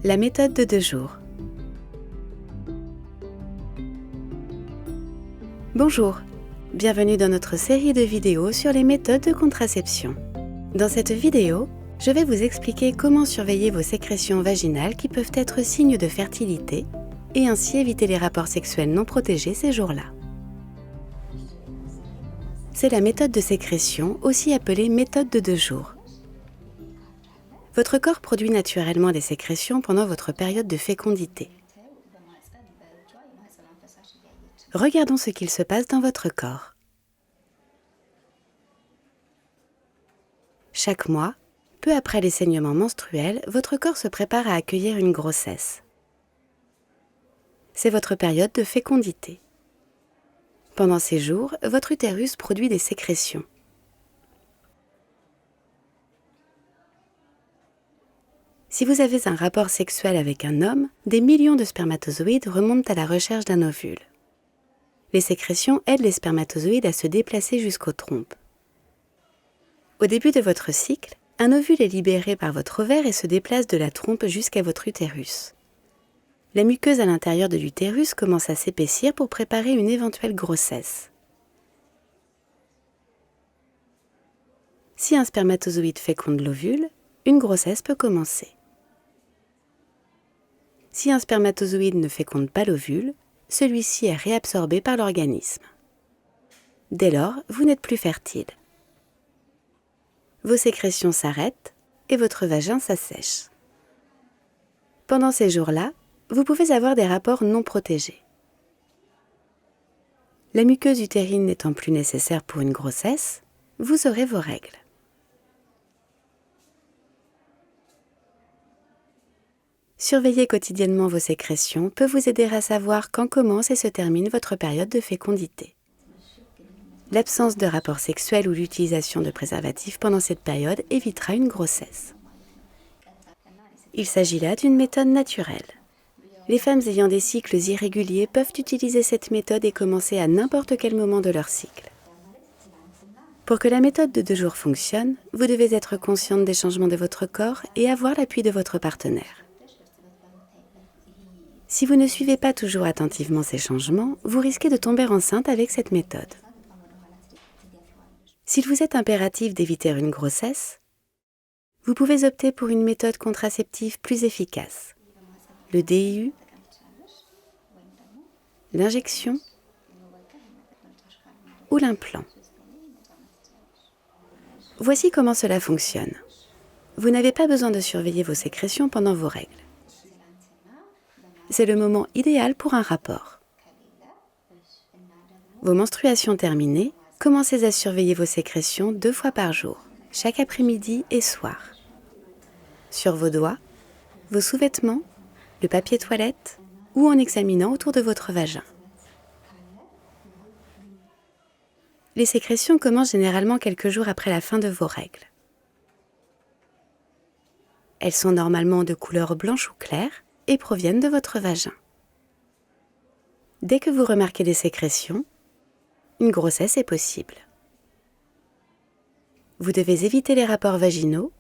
La méthode de 2 jours. Bonjour, bienvenue dans notre série de vidéos sur les méthodes de contraception. Dans cette vidéo, je vais vous expliquer comment surveiller vos sécrétions vaginales qui peuvent être signes de fertilité et ainsi éviter les rapports sexuels non protégés ces jours-là. C'est la méthode de sécrétion, aussi appelée méthode de 2 jours. Votre corps produit naturellement des sécrétions pendant votre période de fécondité. Regardons ce qu'il se passe dans votre corps. Chaque mois, peu après les saignements menstruels, votre corps se prépare à accueillir une grossesse. C'est votre période de fécondité. Pendant ces jours, votre utérus produit des sécrétions. Si vous avez un rapport sexuel avec un homme, des millions de spermatozoïdes remontent à la recherche d'un ovule. Les sécrétions aident les spermatozoïdes à se déplacer jusqu'aux trompes. Au début de votre cycle, un ovule est libéré par votre ovaire et se déplace de la trompe jusqu'à votre utérus. La muqueuse à l'intérieur de l'utérus commence à s'épaissir pour préparer une éventuelle grossesse. Si un spermatozoïde féconde l'ovule, une grossesse peut commencer. Si un spermatozoïde ne féconde pas l'ovule, celui-ci est réabsorbé par l'organisme. Dès lors, vous n'êtes plus fertile. Vos sécrétions s'arrêtent et votre vagin s'assèche. Pendant ces jours-là, vous pouvez avoir des rapports non protégés. La muqueuse utérine n'étant plus nécessaire pour une grossesse, vous aurez vos règles. Surveiller quotidiennement vos sécrétions peut vous aider à savoir quand commence et se termine votre période de fécondité. L'absence de rapport sexuel ou l'utilisation de préservatifs pendant cette période évitera une grossesse. Il s'agit là d'une méthode naturelle. Les femmes ayant des cycles irréguliers peuvent utiliser cette méthode et commencer à n'importe quel moment de leur cycle. Pour que la méthode de 2 jours fonctionne, vous devez être consciente des changements de votre corps et avoir l'appui de votre partenaire. Si vous ne suivez pas toujours attentivement ces changements, vous risquez de tomber enceinte avec cette méthode. S'il vous est impératif d'éviter une grossesse, vous pouvez opter pour une méthode contraceptive plus efficace. Le DIU, l'injection ou l'implant. Voici comment cela fonctionne. Vous n'avez pas besoin de surveiller vos sécrétions pendant vos règles. C'est le moment idéal pour un rapport. Vos menstruations terminées, commencez à surveiller vos sécrétions 2 fois par jour, chaque après-midi et soir. Sur vos doigts, vos sous-vêtements, le papier toilette ou en examinant autour de votre vagin. Les sécrétions commencent généralement quelques jours après la fin de vos règles. Elles sont normalement de couleur blanche ou claire et proviennent de votre vagin. Dès que vous remarquez des sécrétions, une grossesse est possible. Vous devez éviter les rapports vaginaux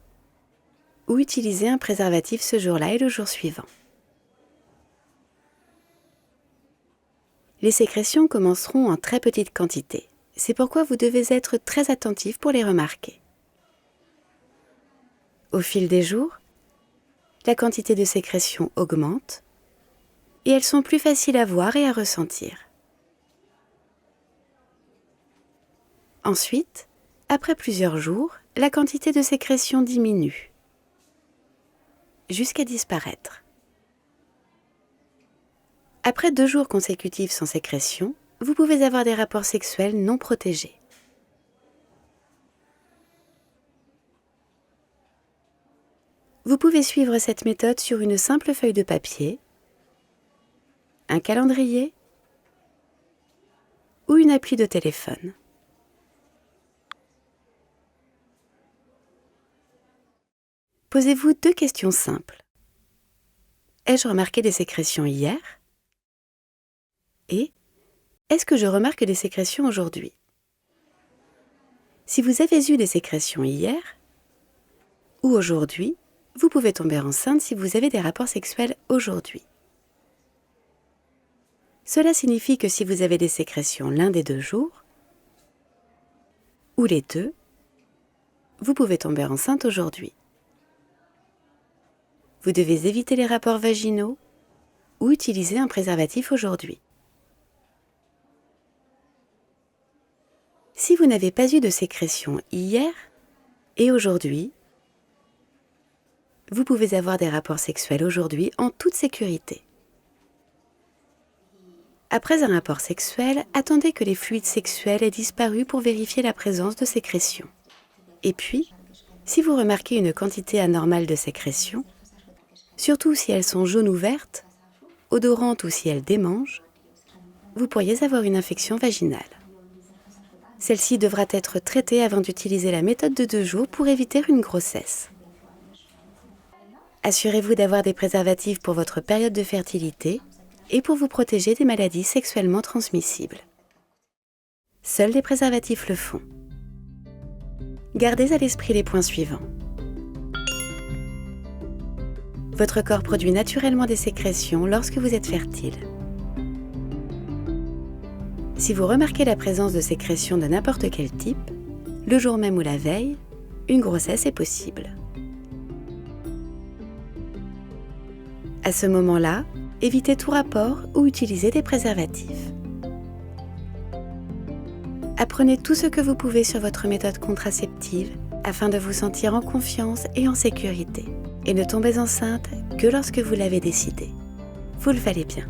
ou utiliser un préservatif ce jour-là et le jour suivant. Les sécrétions commenceront en très petite quantité. C'est pourquoi vous devez être très attentif pour les remarquer. Au fil des jours, la quantité de sécrétions augmente et elles sont plus faciles à voir et à ressentir. Ensuite, après plusieurs jours, la quantité de sécrétions diminue jusqu'à disparaître. Après 2 jours consécutifs sans sécrétion, vous pouvez avoir des rapports sexuels non protégés. Vous pouvez suivre cette méthode sur une simple feuille de papier, un calendrier ou une appli de téléphone. Posez-vous 2 questions simples. Ai-je remarqué des sécrétions hier ? Et est-ce que je remarque des sécrétions aujourd'hui ? Si vous avez eu des sécrétions hier ou aujourd'hui, vous pouvez tomber enceinte si vous avez des rapports sexuels aujourd'hui. Cela signifie que si vous avez des sécrétions l'un des 2 jours, ou les 2, vous pouvez tomber enceinte aujourd'hui. Vous devez éviter les rapports vaginaux ou utiliser un préservatif aujourd'hui. Si vous n'avez pas eu de sécrétion hier et aujourd'hui, vous pouvez avoir des rapports sexuels aujourd'hui en toute sécurité. Après un rapport sexuel, attendez que les fluides sexuels aient disparu pour vérifier la présence de sécrétion. Et puis, si vous remarquez une quantité anormale de sécrétion, surtout si elles sont jaunes ou vertes, odorantes ou si elles démangent, vous pourriez avoir une infection vaginale. Celle-ci devra être traitée avant d'utiliser la méthode de 2 jours pour éviter une grossesse. Assurez-vous d'avoir des préservatifs pour votre période de fertilité et pour vous protéger des maladies sexuellement transmissibles. Seuls les préservatifs le font. Gardez à l'esprit les points suivants. Votre corps produit naturellement des sécrétions lorsque vous êtes fertile. Si vous remarquez la présence de sécrétions de n'importe quel type, le jour même ou la veille, une grossesse est possible. À ce moment-là, évitez tout rapport ou utilisez des préservatifs. Apprenez tout ce que vous pouvez sur votre méthode contraceptive afin de vous sentir en confiance et en sécurité. Et ne tombez enceinte que lorsque vous l'avez décidé. Vous le valez bien.